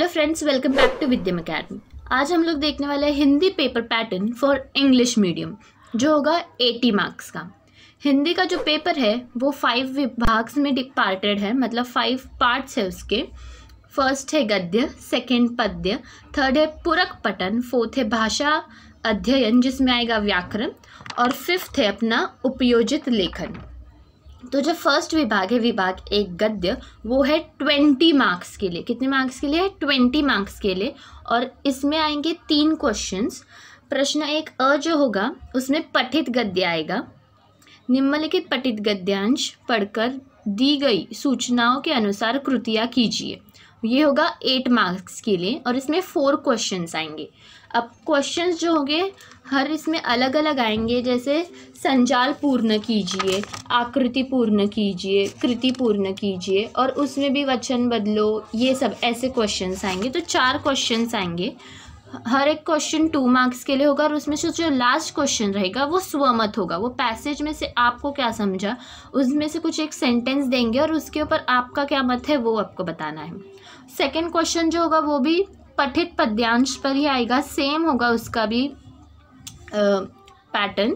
Hello friends, welcome back to Vidyam academy. आज हम लोग देखने वाले हैं Hindi paper pattern for English medium, जो होगा 80 मार्क्स का। हिंदी का जो पेपर है वो 5 विभाग में डिपार्टेड है, मतलब 5 पार्ट्स है उसके। फर्स्ट है गद्य, सेकंड पद्य, थर्ड है पूरक पठन, फोर्थ है भाषा अध्ययन जिसमें आएगा व्याकरण, और फिफ्थ है अपना उपयोजित लेखन। तो जो फर्स्ट विभाग है, विभाग एक गद्य, वो है 20 मार्क्स के लिए। कितने मार्क्स के लिए है? 20 मार्क्स के लिए। और इसमें आएंगे 3 क्वेश्चंस। प्रश्न 1 अ जो होगा उसमें पठित गद्य आएगा। निम्नलिखित पठित गद्यांश पढ़कर दी गई सूचनाओं के अनुसार कृतियाँ कीजिए। ये होगा 8 मार्क्स के लिए और इसमें 4 क्वेश्चंस आएंगे। अब क्वेश्चंस जो होंगे हर इसमें अलग अलग आएंगे, जैसे संजाल पूर्ण कीजिए, आकृति पूर्ण कीजिए, कृति पूर्ण कीजिए, और उसमें भी वचन बदलो, ये सब ऐसे क्वेश्चंस आएंगे। तो 4 क्वेश्चंस आएंगे। हर एक क्वेश्चन 2 मार्क्स के लिए होगा और उसमें से जो लास्ट क्वेश्चन रहेगा वो स्वमत होगा। वो पैसेज में से आपको क्या समझा उसमें से कुछ एक सेंटेंस देंगे और उसके ऊपर आपका क्या मत है वो आपको बताना है। सेकंड क्वेश्चन जो होगा वो भी पठित पद्यांश पर ही आएगा, सेम होगा उसका भी पैटर्न।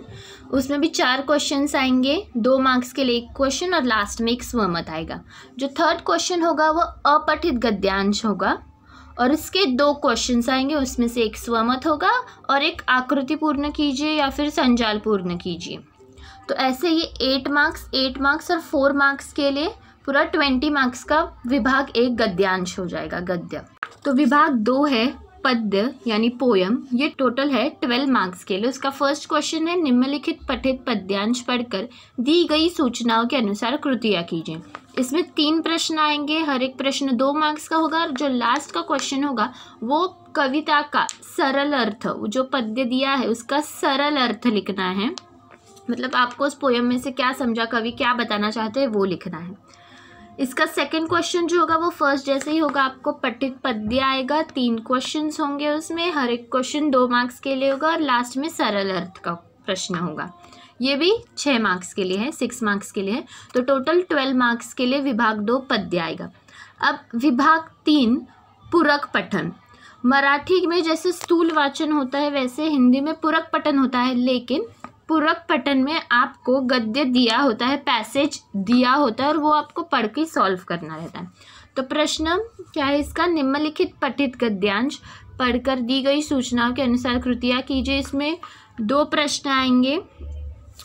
उसमें भी 4 क्वेश्चंस आएंगे, 2 मार्क्स के लिए 1 क्वेश्चन और लास्ट में एक स्वमत आएगा। जो थर्ड क्वेश्चन होगा वो अपठित गद्यांश होगा और इसके 2 क्वेश्चंस आएंगे, उसमें से एक स्वमत होगा और एक आकृति पूर्ण कीजिए या फिर संजाल पूर्ण कीजिए। तो ऐसे ये 8 मार्क्स और 4 मार्क्स के लिए पूरा 20 मार्क्स का विभाग एक गद्यांश हो जाएगा, गद्य। तो विभाग 2 है पद्य यानी पोयम, ये टोटल है 12 मार्क्स के लिए। उसका फर्स्ट क्वेश्चन है निम्नलिखित पठित पद्यांश पढ़कर दी गई सूचनाओं के अनुसार कृतियाँ कीजिए। इसमें 3 प्रश्न आएंगे, हर एक प्रश्न 2 मार्क्स का होगा और जो लास्ट का क्वेश्चन होगा वो कविता का सरल अर्थ, जो पद्य दिया है उसका सरल अर्थ लिखना है। मतलब आपको उस पोयम में से क्या समझा, कवि क्या बताना चाहते हैं वो लिखना है। इसका सेकंड क्वेश्चन जो होगा वो फर्स्ट जैसे ही होगा, आपको पठित पद्य आएगा, 3 क्वेश्चंस होंगे उसमें, हर एक क्वेश्चन 2 मार्क्स के लिए होगा और लास्ट में सरल अर्थ का प्रश्न होगा। ये भी 6 मार्क्स के लिए है, 6 मार्क्स के लिए है। तो टोटल 12 मार्क्स के लिए विभाग 2 पद्य आएगा। अब विभाग 3 पूरक पठन। मराठी में जैसे स्थूल वाचन होता है वैसे हिंदी में पूरक पठन होता है, लेकिन पूरक पठन में आपको गद्य दिया होता है, पैसेज दिया होता है और वो आपको पढ़ के सॉल्व करना रहता है। तो प्रश्न क्या है इसका? निम्नलिखित पठित गद्यांश पढ़कर दी गई सूचनाओं के अनुसार कृतियाँ कीजिए। इसमें 2 प्रश्न आएंगे,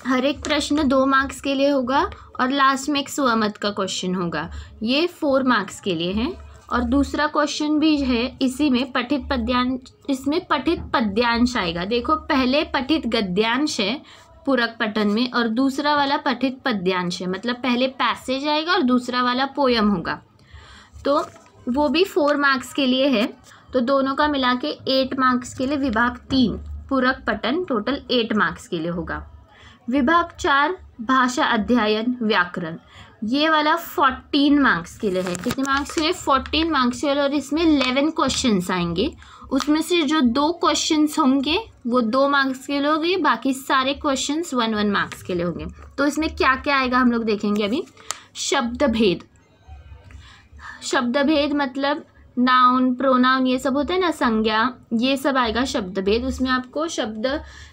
हर एक प्रश्न 2 मार्क्स के लिए होगा और लास्ट में एक स्वमत का क्वेश्चन होगा। ये 4 मार्क्स के लिए है। और दूसरा क्वेश्चन भी है इसी में पठित पद्यांश, इसमें पठित पद्यांश आएगा। देखो पहले पठित गद्यांश है पूरक पठन में और दूसरा वाला पठित पद्यांश है, मतलब पहले पैसेज आएगा और दूसरा वाला पोयम होगा। तो वो भी 4 मार्क्स के लिए है। तो दोनों का मिला के 8 मार्क्स के लिए विभाग 3 पूरक पठन टोटल 8 मार्क्स के लिए होगा। विभाग 4 भाषा अध्ययन व्याकरण, ये वाला 14 मार्क्स के लिए है। कितने मार्क्स के लिए? 14 मार्क्स के लिए। और इसमें 11 क्वेश्चंस आएंगे, उसमें से जो 2 क्वेश्चंस होंगे वो 2 मार्क्स के लिए होंगे, बाकी सारे क्वेश्चंस 1 मार्क्स के लिए होंगे। तो इसमें क्या क्या आएगा हम लोग देखेंगे अभी। शब्द भेद, शब्द भेद मतलब नाउन प्रोनाउन ये सब होते हैं ना, संज्ञा, ये सब आएगा शब्द भेद। उसमें आपको शब्द,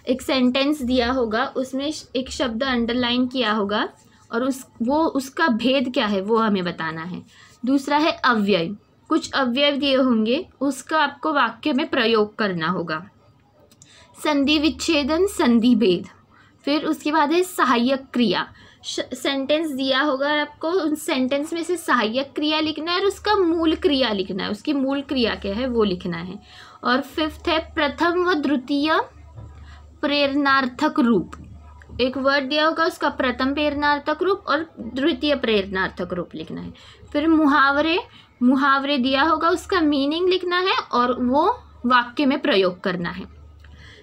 एक सेंटेंस दिया होगा, उसमें एक शब्द अंडरलाइन किया होगा और उसका भेद क्या है वो हमें बताना है। दूसरा है अव्यय, कुछ अव्यय दिए होंगे, उसका आपको वाक्य में प्रयोग करना होगा। संधि विच्छेदन, संधि भेद। फिर उसके बाद है सहायक क्रिया, सेंटेंस दिया होगा और आपको उन सेंटेंस में से सहायक क्रिया लिखना है और उसका मूल क्रिया लिखना है, उसकी मूल क्रिया क्या है वो लिखना है। और फिफ्थ है प्रथम व द्वितीय प्रेरणार्थक रूप, एक वर्ड दिया होगा उसका प्रथम प्रेरणार्थक रूप और द्वितीय प्रेरणार्थक रूप लिखना है। फिर मुहावरे दिया होगा, उसका मीनिंग लिखना है और वो वाक्य में प्रयोग करना है।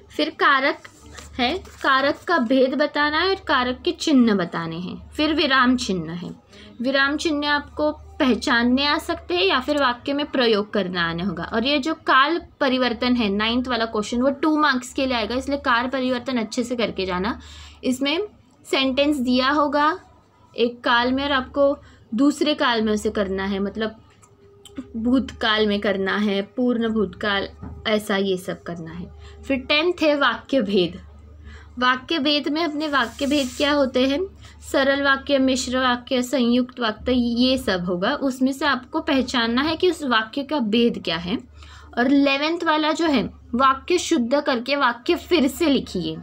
फिर कारक है, कारक का भेद बताना है और कारक के चिन्ह बताने हैं। फिर विराम चिन्ह है, विराम चिन्ह आपको पहचानने आ सकते हैं या फिर वाक्य में प्रयोग करना आने होगा। और ये जो काल परिवर्तन है 9th वाला क्वेश्चन, वो 2 मार्क्स के लिए आएगा, इसलिए काल परिवर्तन अच्छे से करके जाना। इसमें सेंटेंस दिया होगा एक काल में और आपको दूसरे काल में उसे करना है, मतलब भूतकाल में करना है, पूर्ण भूतकाल, ऐसा ये सब करना है। फिर 10th है वाक्य भेद। वाक्य भेद में अपने वाक्य भेद क्या होते हैं, सरल वाक्य, मिश्र वाक्य, संयुक्त वाक्य, ये सब होगा। उसमें से आपको पहचानना है कि उस वाक्य का भेद क्या है। और 11th वाला जो है वाक्य शुद्ध करके वाक्य फिर से लिखिए,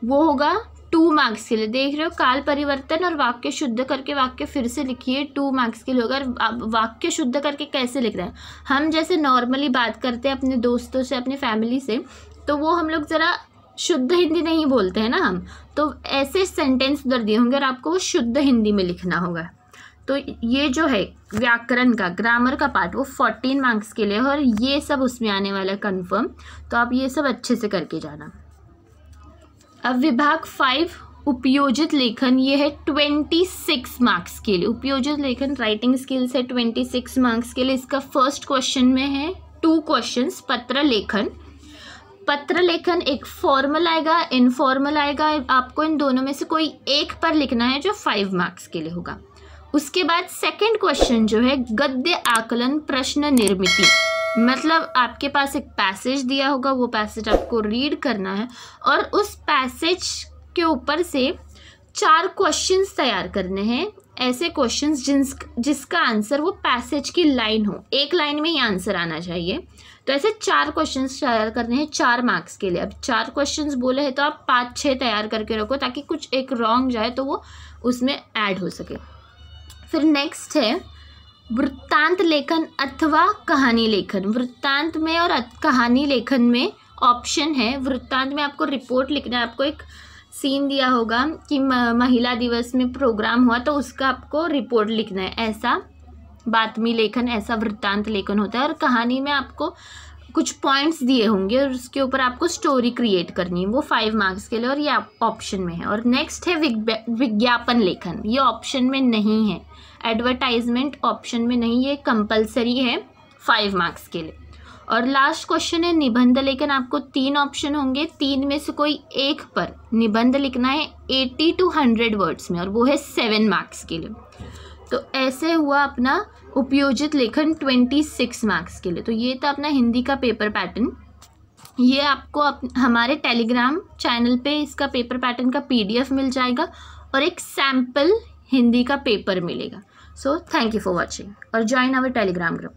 वो होगा 2 मार्क्स के लिए। देख रहे हो, काल परिवर्तन और वाक्य शुद्ध करके वाक्य फिर से लिखिए, 2 मार्क्स के लिए होगा। अब वाक्य शुद्ध करके कैसे लिख रहे हैं, हम जैसे नॉर्मली बात करते हैं अपने दोस्तों से, अपनी फैमिली से, तो वो हम लोग ज़रा शुद्ध हिंदी नहीं बोलते हैं ना हम, तो ऐसे सेंटेंस उधर दिए होंगे और आपको वो शुद्ध हिंदी में लिखना होगा। तो ये जो है व्याकरण का, ग्रामर का पार्ट, वो 14 मार्क्स के लिए है और ये सब उसमें आने वाला है कन्फर्म। तो आप ये सब अच्छे से करके जाना। अब विभाग 5 उपयोजित लेखन, ये है 26 मार्क्स के लिए। उपयोजित लेखन राइटिंग स्किल्स है 26 मार्क्स के लिए। इसका फर्स्ट क्वेश्चन में है 2 क्वेश्चंस। पत्र लेखन, पत्र लेखन एक फॉर्मल आएगा, इनफॉर्मल आएगा। आपको इन दोनों में से कोई एक पर लिखना है जो 5 मार्क्स के लिए होगा। उसके बाद सेकंड क्वेश्चन जो है गद्य आकलन प्रश्न निर्मिति, मतलब आपके पास एक पैसेज दिया होगा, वो पैसेज आपको रीड करना है और उस पैसेज के ऊपर से 4 क्वेश्चंस तैयार करने हैं। ऐसे क्वेश्चंस जिसका आंसर वो पैसेज की लाइन हो, एक लाइन में ही आंसर आना चाहिए। तो ऐसे 4 क्वेश्चंस तैयार करने हैं 4 मार्क्स के लिए। अब 4 क्वेश्चंस बोले हैं तो आप 5-6 तैयार करके रखो ताकि कुछ एक रॉन्ग जाए तो वो उसमें ऐड हो सके। फिर नेक्स्ट है वृत्तांत लेखन अथवा कहानी लेखन। वृत्तांत में और कहानी लेखन में ऑप्शन है। वृत्तांत में आपको रिपोर्ट लिखना है, आपको एक सीन दिया होगा कि महिला दिवस में प्रोग्राम हुआ तो उसका आपको रिपोर्ट लिखना है, ऐसा बातमी लेखन, ऐसा वृत्तांत लेखन होता है। और कहानी में आपको कुछ पॉइंट्स दिए होंगे और उसके ऊपर आपको स्टोरी क्रिएट करनी है, वो 5 मार्क्स के लिए और ये ऑप्शन में है। और नेक्स्ट है विज्ञापन लेखन, ये ऑप्शन में नहीं है। एडवर्टाइजमेंट ऑप्शन में नहीं, ये कंपलसरी है 5 मार्क्स के लिए। और लास्ट क्वेश्चन है निबंध लेखन। आपको 3 ऑप्शन होंगे, 3 में से कोई एक पर निबंध लिखना है 80 to 100 वर्ड्स में और वो है 7 मार्क्स के लिए। तो ऐसे हुआ अपना उपयोजित लेखन 26 मार्क्स के लिए। तो ये था अपना हिंदी का पेपर पैटर्न। ये आपको हमारे टेलीग्राम चैनल पे इसका पेपर पैटर्न का PDF मिल जाएगा और एक सैम्पल हिंदी का पेपर मिलेगा। So thank you for watching और ज्वाइन आवर टेलीग्राम ग्रुप।